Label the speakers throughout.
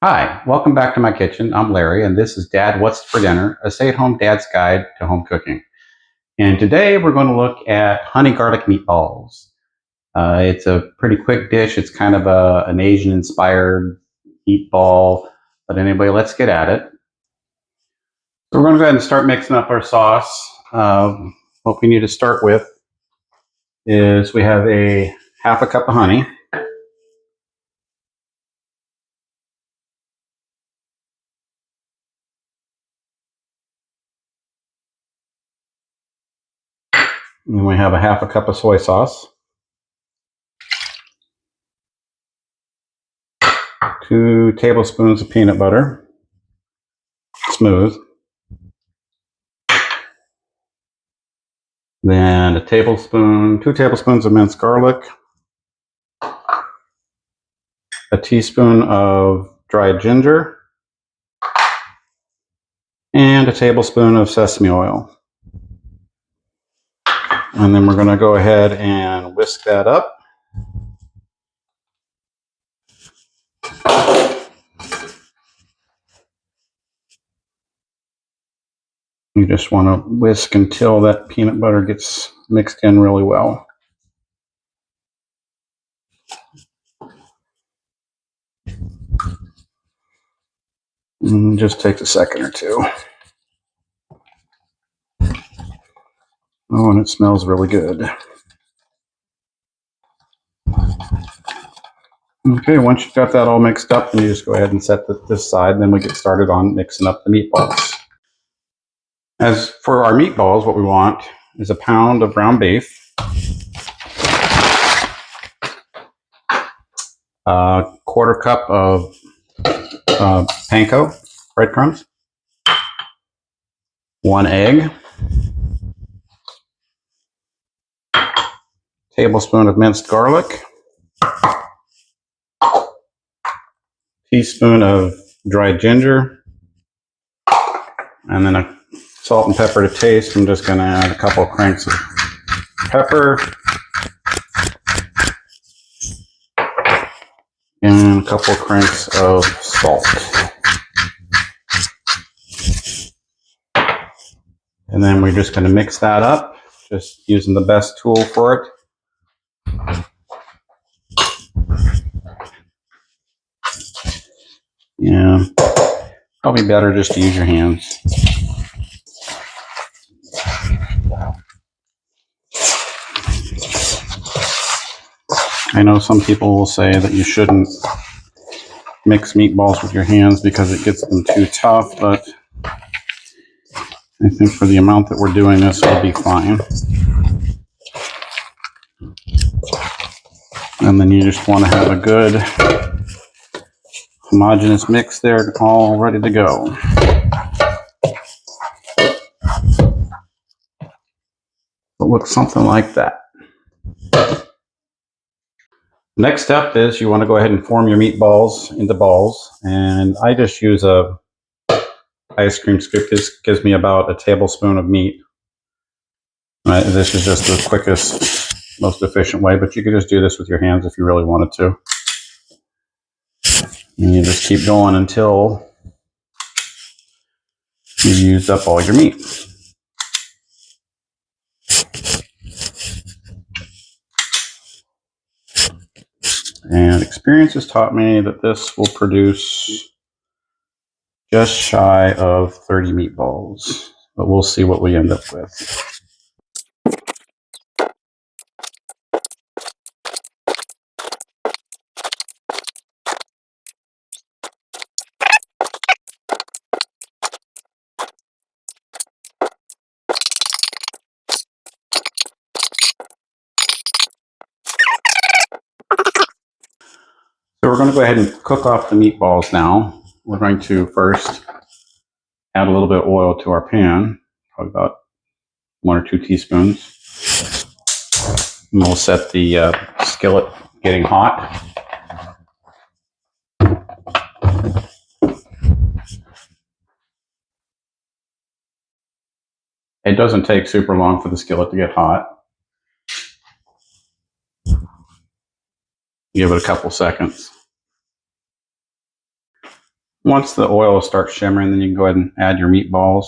Speaker 1: Hi, welcome back to my kitchen. I'm Larry, and this is Dad What's for Dinner, a stay-at-home dad's guide to home cooking. And today we're going to look at honey garlic meatballs. It's a pretty quick dish. It's kind of an Asian-inspired meatball. But anyway, let's get at it. So we're going to go ahead and start mixing up our sauce. What we need to start with is we have a half a cup of honey. And we have a half a cup of soy sauce. 2 tablespoons of peanut butter, smooth. Then 2 tablespoons of minced garlic, a teaspoon of dried ginger, and a tablespoon of sesame oil. And then we're going to go ahead and whisk that up. You just want to whisk until that peanut butter gets mixed in really well. And it just takes a second or two. Oh, and it smells really good. Okay, once you've got that all mixed up, then you just go ahead and set this aside, and then we get started on mixing up the meatballs. As for our meatballs, what we want is a pound of ground beef, a quarter cup of panko breadcrumbs, 1 egg, tablespoon of minced garlic, teaspoon of dried ginger, and then a salt and pepper to taste. I'm just going to add a couple of cranks of pepper and a couple of cranks of salt. And then we're just going to mix that up, just using the best tool for it. Yeah, probably better just to use your hands. I know some people will say that you shouldn't mix meatballs with your hands because it gets them too tough, but I think for the amount that we're doing this, it'll be fine. And then you just want to have a good homogeneous mix there, all ready to go. It looks something like that. Next step is you want to go ahead and form your meatballs into balls, and I just use a ice cream scoop. This gives me about a tablespoon of meat. This is just the quickest, most efficient way, but you could just do this with your hands if you really wanted to. And you just keep going until you used up all your meat. And experience has taught me that this will produce just shy of 30 meatballs, but we'll see what we end up with. So we're going to go ahead and cook off the meatballs now. We're going to first add a little bit of oil to our pan, probably about 1 or 2 teaspoons. And we'll set the skillet getting hot. It doesn't take super long for the skillet to get hot. Give it a couple seconds. Once the oil starts shimmering, then you can go ahead and add your meatballs.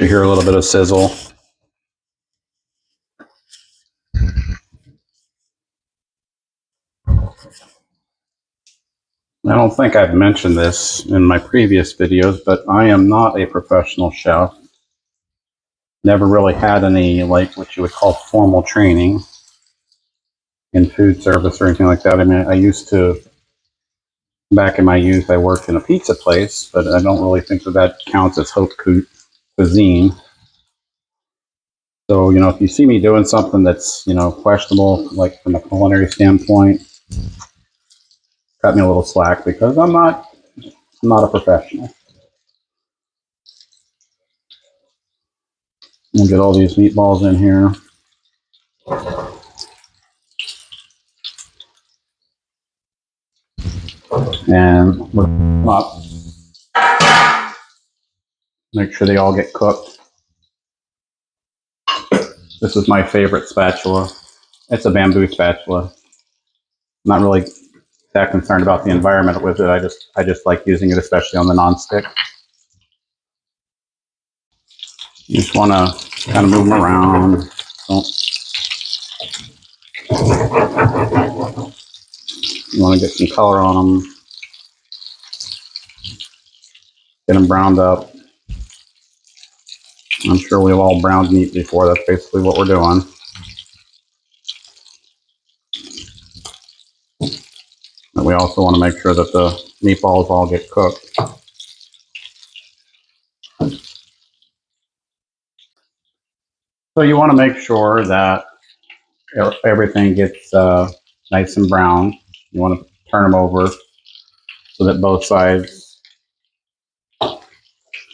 Speaker 1: You hear a little bit of sizzle. I don't think I've mentioned this in my previous videos, but I am not a professional chef. Never really had any, like, what you would call formal training in food service or anything like that. I mean, I used to, back in my youth, I worked in a pizza place, but I don't really think that that counts as haute cuisine. So, you know, if you see me doing something that's, you know, questionable, like from a culinary standpoint, cut me a little slack, because I'm not a professional. We'll get all these meatballs in here. And whip them up. Make sure they all get cooked. This is my favorite spatula. It's a bamboo spatula. I'm not really that concerned about the environment with it. I just like using it, especially on the nonstick. You just want to kind of move them around. You want to get some color on them. Get them browned up. I'm sure we've all browned meat before. That's basically what we're doing. But we also want to make sure that the meatballs all get cooked. So you want to make sure that everything gets nice and brown. You want to turn them over so that both sides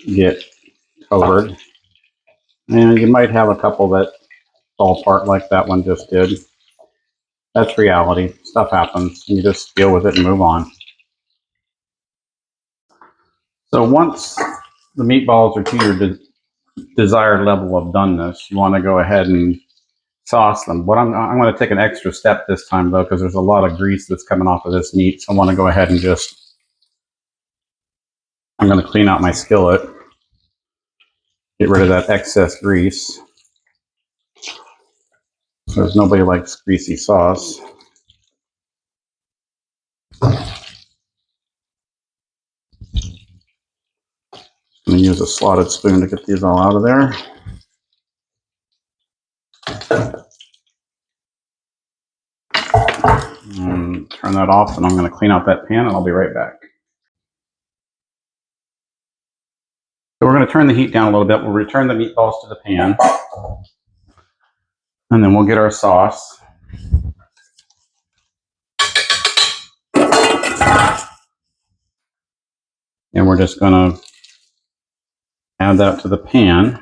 Speaker 1: get covered. And you might have a couple that fall apart like that one just did. That's reality. Stuff happens. You just deal with it and move on. So once the meatballs are to your desired level of doneness, you want to go ahead and sauce them. But I'm going to take an extra step this time, though, because there's a lot of grease that's coming off of this meat. So I want to go ahead and I'm going to clean out my skillet. Get rid of that excess grease. Because nobody likes greasy sauce. I'm going to use a slotted spoon to get these all out of there. And turn that off, and I'm going to clean out that pan, and I'll be right back. So we're going to turn the heat down a little bit. We'll return the meatballs to the pan. And then we'll get our sauce. And we're just going to add that to the pan.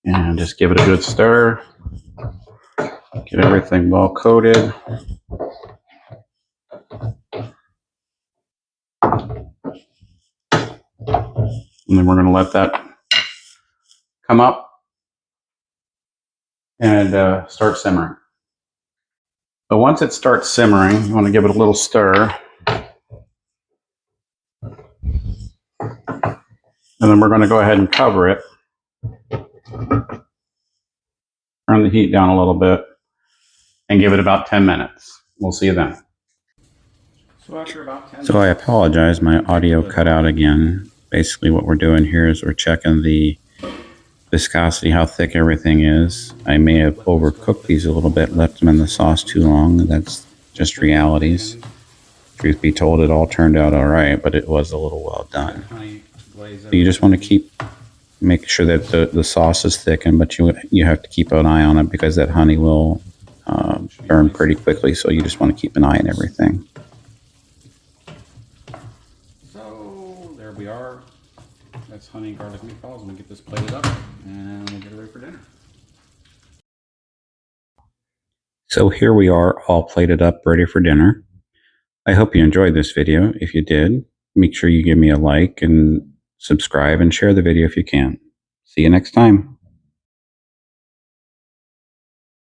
Speaker 1: And just give it a good stir. Get everything well coated. And then we're going to let that come up and start simmering. So once it starts simmering, you want to give it a little stir. And then we're going to go ahead and cover it. Turn the heat down a little bit and give it about 10 minutes. We'll see you then. So I apologize, my audio cut out again. Basically what we're doing here is we're checking the viscosity, how thick everything is. I may have overcooked these a little bit, left them in the sauce too long. That's just realities. Truth be told, it all turned out all right, but it was a little well done. So you just want to make sure that the sauce is thickened, but you have to keep an eye on it because that honey will burn pretty quickly. So you just want to keep an eye on everything. So there we are. That's honey and garlic meatballs. I'm going to get this plated up and we'll get it ready for dinner. So here we are, all plated up, ready for dinner. I hope you enjoyed this video. If you did, make sure you give me a like and subscribe and share the video if you can. See you next time.